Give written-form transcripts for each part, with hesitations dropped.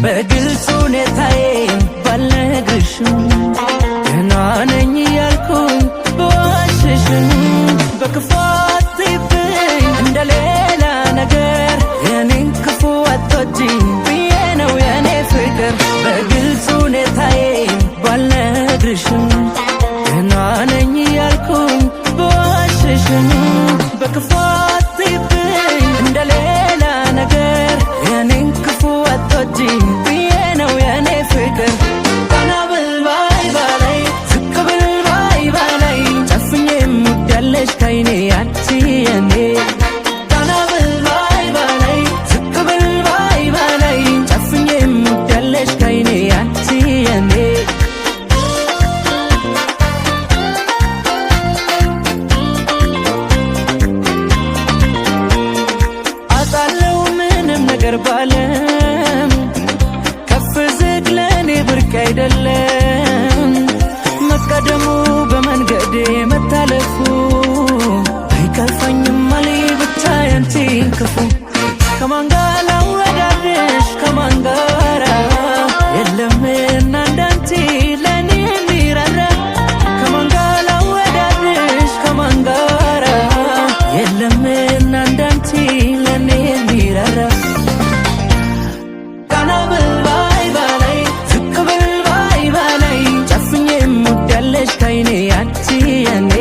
በግልጽ ሁኔታዬን ባልነግርሽም ገና ነኝ ያልኩኝ በዋሽሽም በክፉ አትይብኝ እንደሌላ ነገር የኔን ክፉ አትወጂኝ ብዬ ነው የኔ ፍቅር በግልጽ ሁኔታዬን ባልነግርሽም ገና ነኝ ያልኩኝ በዋሽሽም በክፉ አትይብኝ እንደሌላ ነገር የኔን ክፉ አትወጂኝ ብዬ ነው የኔ ፍቅር ቀና ብል ባይ ባላይ ዝቅ ብል ባይ ባላይ ጨፍኜ የምወዳለሽ ከይኔ ያቺ የኔ ቀና ብል ባይ ባላይ ዝቅ ብል ባይ ባላይ ጨፍኜ የምወዳለሽ ከይኔ ያቺ የኔ አጣለው ምንም ነገር ባለም ከፍ ዝቅ ለኔ ብርቅ አይደለም መቀደሙ በመንገዴ መታለፉ አይከፋኝም አለኝ ብቻ ያንቺን ክፉ ከማን ጋር ላወዳድርሽ ከማን ጋራ የለምና እንዳንቺ ለኔ የሚራራ ከማን ጋር ላወዳድርሽ ከማን ጋራ የለምና እንዳንቺ ለኔ የሚራራ ቀና ብል ባይ ባላይ ዝቅ ብል ባይ ባላይ ጨፍኜ የምወዳለሽ ከይኔ ያቺ የኔ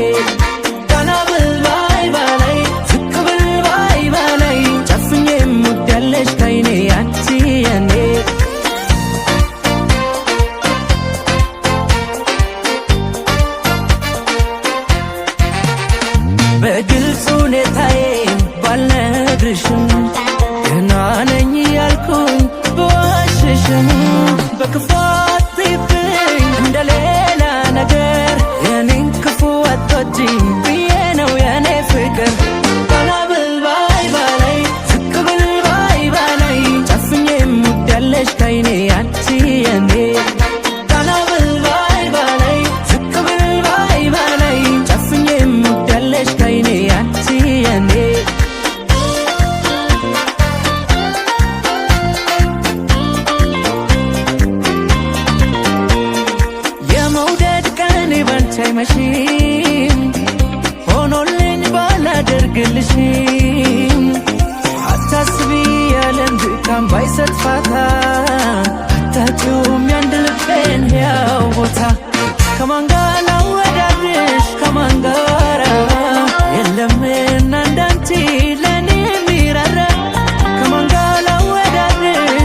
ቀና ብል ባይ ባላይ ዝቅ ብል ባይ ባላይ ጨፍኜ የምወዳለሽ ከይኔ ያቺ የኔ በግልጽ ሁኔታዬን ባልነግርሽም ገና ነኝ ያልኩኝ በዋሽሽም በክፉ አትይብኝ እንደሌላ ነገር የኔን ክፉ አትወጂኝ ብዬ ነው የኔ ፍቅር ቀና ብል ባይ ባላይ ዝቅ ብል ባይ ባላይ ጨፍኜ የምወዳለሽ ከይኔ ያቺ የኔ ቀና ብል ባይ ባላይ ዝቅ ብል ባይ ባላይ ጨፍኜ የምወዳለሽ ከይኔ ያቺ የኔ የመውደድ ቀኔ ባንቺ አይመሽም ሆኖልኝ ባላደርግልሽም አታስቢ ያለን ድካም ባይሰጥ ፋታ